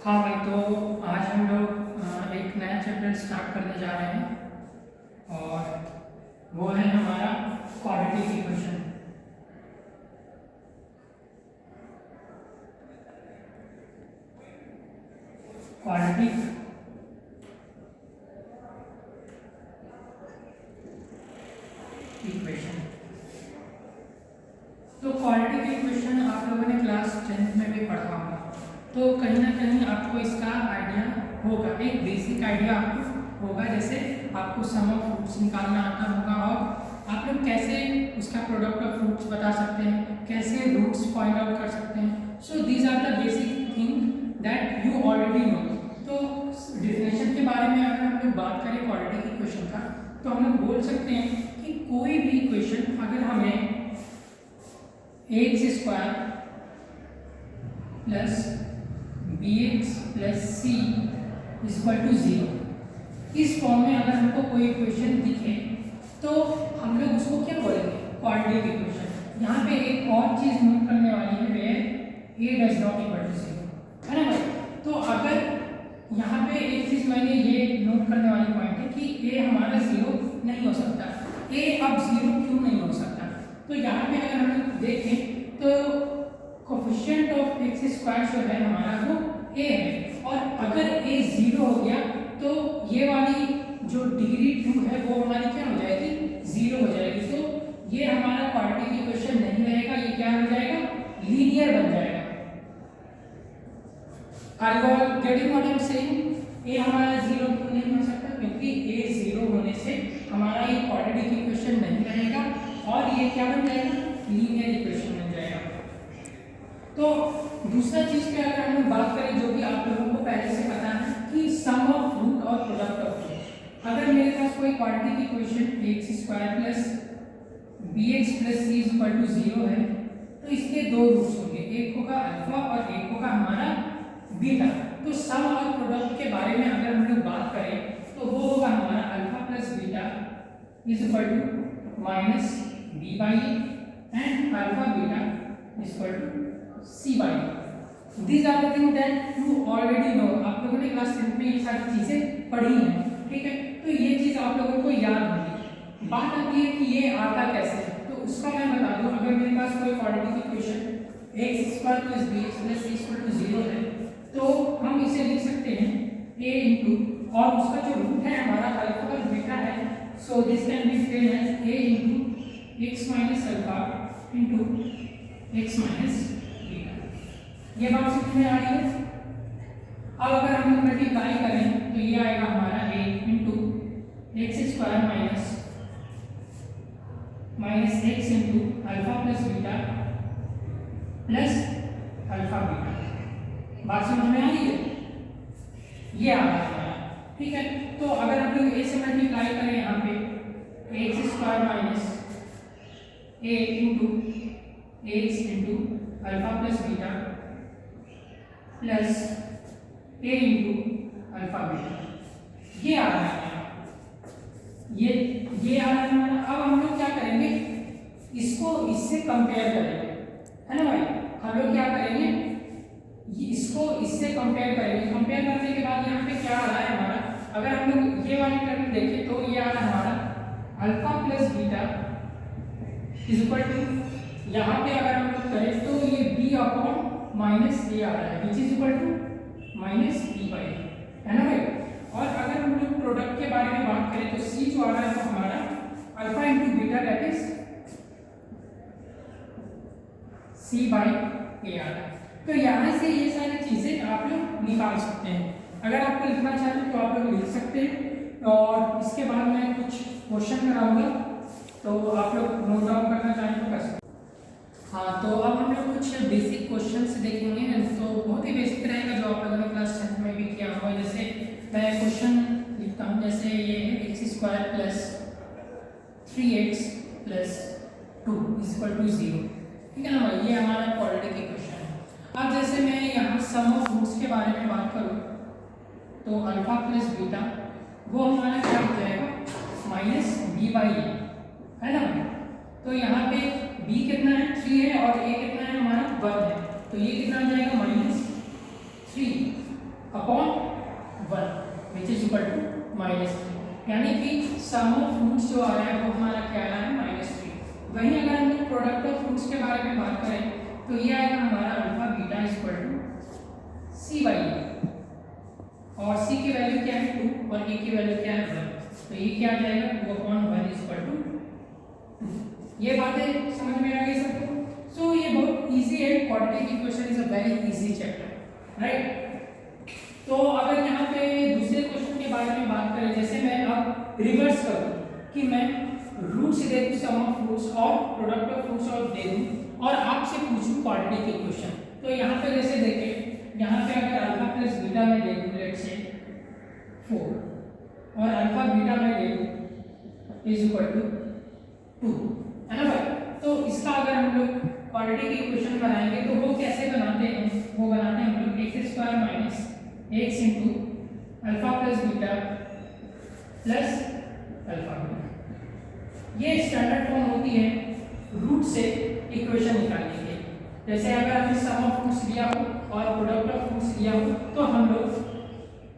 हाँ भाई, तो आज हम लोग एक नया चैप्टर स्टार्ट करने जा रहे हैं और वो है हमारा क्वाड्रेटिक इक्वेशन। Quadratic equation. तो क्वाड्रेटिक इक्वेशन आप लोगों ने क्लास 10th में भी पढ़ा होगा, तो कहीं ना कहीं आपको इसका आइडिया होगा, एक बेसिक आइडिया आपको होगा। जैसे आपको सम ऑफ फ्रूट्स निकालना आता होगा और आप लोग कैसे उसका प्रोडक्ट ऑफ फ्रूट्स बता सकते हैं, कैसे रूट्स फाइंड आउट कर सकते हैं। So these are the basic thing that you already know. तो डिफिनेशन के बारे में अगर हम लोग बात करें क्वाड्रेटिक इक्वेशन का, तो हम लोग बोल सकते हैं कि कोई भी इक्वेशन अगर हमें x square plus b x plus c equal to 0 इस फॉर्म में अगर हमको कोई इक्वेशन दिखे तो हम लोग उसको क्या बोलेंगे, क्वाड्रेटिक इक्वेशन। यहाँ पे एक और चीज़ नोट करने वाली है, where a does not equal to 0, है ना भाई। तो अगर यहाँ पे एक चीज़ मैंने ये नोट करने वाली पॉइंट है कि ए हमारा 0 नहीं हो सकता। ए अब 0 क्यों नहीं हो सकता? तो यहाँ पे अगर हम लोग देखें तो कोफिशिएंट ऑफ एक्स स्क्वायर जो है हमारा वो ए है, और अगर ए 0 हो गया तो ये वाली जो डिग्री 2 है वो हमारी क्या हो जाएगी, 0 हो जाएगी। तो ये हमारा क्वाड्रेटिक इक्वेशन नहीं रहेगा, ये क्या हो जाएगा, लीनियर बन जाएगा। Are you all getting what I am saying? ए हमारा 0 क्यों नहीं हो सकता? क्योंकि ए 0 होने से हमारा ये क्वाड्रेटिक इक्वेशन नहीं रहेगा और ये क्या बन जाएगा, लीनियर इक्वेशन बन जाएगा। तो दूसरा चीज पे अगर हम लोग बात करें, जो भी आप लोगों को पहले से पता है कि सम ऑफ रूट और प्रोडक्ट ऑफ रूट। अगर मेरे पास कोई quadratic equation x square plus b x plus c equal to 0 है, तो इसके दो रूट्स होंगे, एक होगा अल्फा और एक होगा हमारा बीटा। तो सम और प्रोडक्ट के बारे में अगर हम लोग बात करें तो वो होगा हमारा alpha plus beta is equal to minus b by and alpha beta is equal to C by. These are the thing that you already know. आप लोगों ने क्लास 10th में ये सारी चीजें पढ़ी हैं, ठीक है। तो ये चीज आप लोगों को याद होगी। बात आती है कि ये आता कैसे है, तो उसका मैं बता दूं। अगर मेरे पास कोई quadratic equation x square plus b x plus c equal to 0 है, तो हम इसे लिख सकते हैं a इंटू, और उसका जो रूट है हमारा अल्फा और बीटा है, so this can be written as a into x minus alpha into x minus beta. ये बात समझ में आ रही है? अब अगर हम लोग मल्टीप्लाई करें तो ये आएगा हमारा a into x square minus x into alpha plus beta plus alpha beta. बात समझ में आ रही है? ये आ रहा है, ठीक है। तो अगर हम लोग a से मल्टीप्लाई करें यहाँ पे x square minus a into x into alpha plus beta plus a into alpha beta, ये आ रहा है, ये आ रहा है हमारा। अब हम लोग क्या करेंगे, इसको इससे कंपेयर करेंगे, है ना भाई। हम लोग क्या करेंगे, इसको इससे कंपेयर करेंगे। कंपेयर करने के बाद यहाँ पे क्या आ रहा है हमारा, अगर हम लोग ये वाली टर्म देखें तो ये आ रहा है हमारा alpha plus beta is equal to, यहाँ पे अगर हम लोग करें तो ये बी अपॉन माइनस ए आ रहा है, which is equal to minus b by, है ना भाई। और अगर हम लोग प्रोडक्ट के बारे में बात करें तो सी जो आ रहा है वो हमारा alpha into beta that is c by a आ रहा है। तो यहाँ से ये सारी चीजें आप लोग निकाल सकते हैं। अगर आपको लिखना चाहते हैं तो आप लोग लिख सकते हैं, और इसके बाद मैं कुछ क्वेश्चन कराऊंगा, तो आप लोग नोट डाउन करना चाहें तो कर सकते हैं। हाँ, तो अब हम लोग कुछ बेसिक क्वेश्चंस देखेंगे। तो बहुत ही बेसिक रहेगा, जो आप लोगों ने क्लास 10th में भी किया हुआ। जैसे मैं क्वेश्चन लिखता हूँ, जैसे ये है x square plus 3x plus 2 is equal to 0, ठीक है ना भाई। ये हमारा क्वाड्रेटिक इक्वेशन है। अब जैसे मैं यहाँ सम ऑफ रूट्स के बारे में बात करूँ तो अल्फा प्लस बीटा वो हमारा क्या हो जाएगा, माइनस बी बाई ए, है ना भाई। तो यहाँ पे b कितना है, 3 है, और a कितना है हमारा 1 है, तो ये कितना आ जाएगा, -3। यानी कि सम ऑफ फ्रूट्स जो आ रहा है वो हमारा क्या आ रहा है -3। वहीं अगर हम लोग प्रोडक्ट ऑफ फ्रूट्स के बारे में बात करें तो ये आएगा हमारा alpha beta equal to C by A, और सी की वैल्यू क्या है 2 और ए की वैल्यू क्या है 1, तो ये क्या आ जाएगा 2/1 इक्वल टू 2। ये बातें समझ में आ गई सबको? सो ये बहुत इजी है, quadratic equation is a very easy chapter, right. तो अगर यहाँ पे दूसरे क्वेश्चन के बारे में बात करें, जैसे मैं अब रिवर्स करूँ कि मैं रूट से दे दूँ सम ऑफ फ्रूट्स और प्रोडक्ट ऑफ फ्रूट्स और दे दूँ और आपसे पूछूँ क्वाड्रेटिक इक्वेशन, तो यहाँ पे जैसे देखें, यहाँ पे अगर अल्फा प्लस बीटा में दे दूँ लेट्स से 4 और अल्फा बीटा में दे दूँ इज इक्वल टू 2, है ना भाई। तो इसका अगर हम लोग क्वाड्रेटिक इक्वेशन बनाएंगे तो वो कैसे बनाते हैं, वो बनाते हैं हम लोग x² minus x into alpha plus beta plus alpha beta. ये स्टैंडर्ड फॉर्म होती है रूट से इक्वेशन निकालने के। जैसे अगर हमने सम ऑफ फ्रूट्स लिया हो और प्रोडक्ट ऑफ फ्रूट्स लिया हो तो हम लोग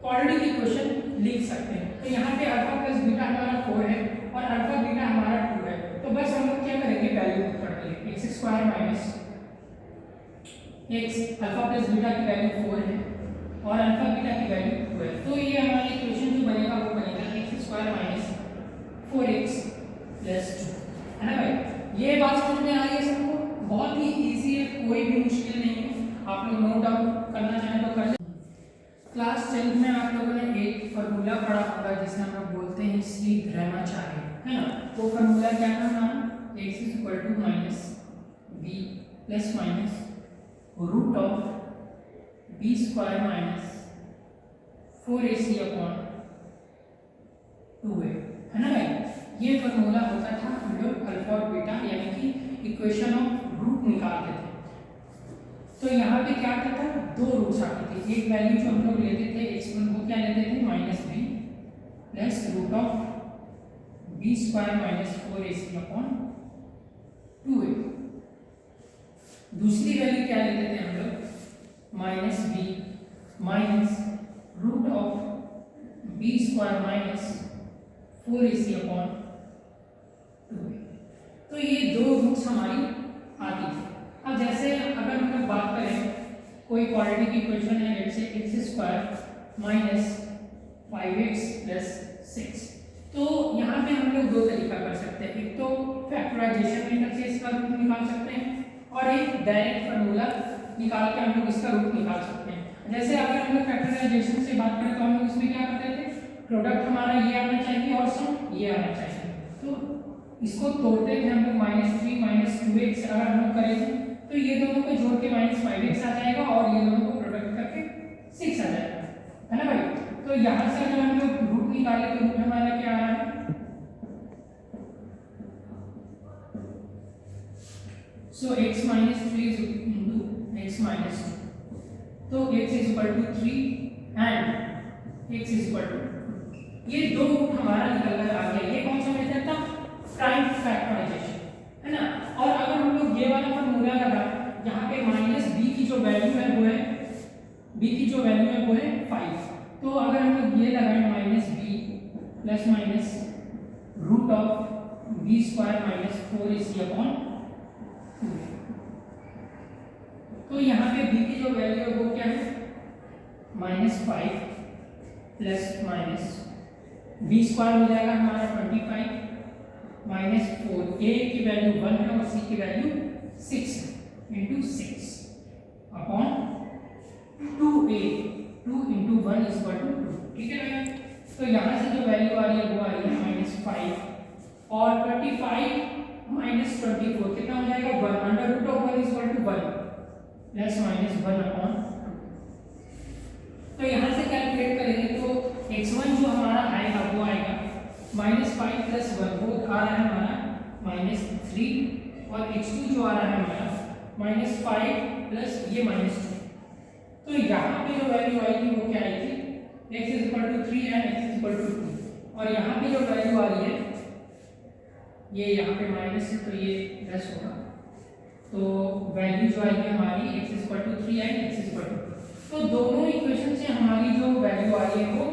क्वाड्रेटिक इक्वेशन लिख सकते हैं। तो यहाँ पे अल्फा प्लस बीटा हमारा 4 है और अल्फा बीटा हमारा 2 है, तो बस हम लोग क्या करेंगे वैल्यू पुट कर देंगे x² minus x, alpha plus beta की वैल्यू 4 है और अल्फा बीटा की वैल्यू 2 है, तो ये हमारा इक्वेशन जो बनेगा वो बनेगा x² माइनस 4x प्लस 2, है ना भाई। ये बात समझ में आ रही है सबको? बहुत ही इजी है, कोई भी मुश्किल नहीं है, आप लोग नोट डाउन करना चाहें तो कर लें। क्लास 10th में आप लोगों ने एक फार्मूला पढ़ा होगा जिसे हम लोग बोलते हैं श्रीधराचार्य, है ना। वो फार्मूला क्या था? x is equal to minus b plus minus root of b square minus 4ac upon 2a, है ना भाई। ये फार्मूला होता था हम लोग अल्फा और बीटा यानी कि इक्वेशन ऑफ रूट निकालते थे। तो यहाँ पे क्या आता था, दो रूट्स आते थे। एक वैल्यू जो हम लोग लेते थे x1 वो क्या लेते थे -b plus root of b square minus 4ac upon 2a। दूसरी वैल्यू क्या लेते थे हम लोग -b minus root of b square minus 4ac upon 2a। तो ये दो रूट्स हमारी आती थी। अब जैसे अगर हम लोग बात करें कोई क्वाड्रेटिक इक्वेशन है जैसे x² माइनस 5x प्लस 6, तो यहाँ पे हम लोग दो तरीका कर सकते हैं। एक तो फैक्टराइजेशन मेथड से इसका रूट निकाल सकते हैं और एक डायरेक्ट फार्मूला निकाल के हम लोग इसका रूट निकाल सकते हैं। जैसे अगर हम लोग फैक्टराइजेशन से बात करें तो हम लोग इसमें क्या करते थे, प्रोडक्ट हमारा ये आना चाहिए और सम ये आना चाहिए, तो इसको तोड़ते थे हम लोग -3 -2x अगर हम लोग करें तो ये दोनों को जोड़ के -5x आ जाएगा और ये दोनों को प्रोडक्ट करके 6 आ जाएगा, है ना भाई। तो यहाँ से अगर हम लोग रूट निकाले तो रूट हमारा क्या आ रहा है, सो x - 3 into x - 2, तो x is equal to 3 and x is equal to, ये दो रूट हमारा निकल कर आ गया। ये कौन सा मेथड था, प्राइम फैक्टराइजेशन, है ना। और अगर हम लोग ये वाला फार्मूला लगा, यहाँ पे -b की जो वैल्यू है वो है -5, तो अगर हम लोग ये लगाएं -b plus minus root of b square minus 4ac upon 2, तो यहाँ पे b की जो वैल्यू है वो क्या है -5 प्लस माइनस b स्क्वायर हो जाएगा हमारा 25 -4, a की वैल्यू 1 है और c की वैल्यू 6 है into 6 upon 2a, 2 into 1 is equal to 2, ठीक है भाई। तो यहाँ से जो वैल्यू आ रही है वो आ रही है -5 और 25 -24 कितना हो जाएगा 1, under root of 1 is equal to 1 plus -1 upon 2। तो यहाँ से कैलकुलेट करेंगे तो x1 जो हमारा आएगा वो आएगा -5 प्लस 1, वो आ रहा है हमारा -3 और x2 जो आ रहा है हमारा -5 प्लस ये -2। तो यहाँ पे जो वैल्यू आएगी वो क्या आएगी, x is equal to 3 and x is equal to 2, और यहाँ पे जो वैल्यू आ रही है ये यहाँ पे माइनस है तो ये प्लस होगा, तो वैल्यू जो आएगी हमारी x is equal to 3 and x is equal to 2। तो दोनों इक्वेशन से हमारी जो वैल्यू आ रही है वो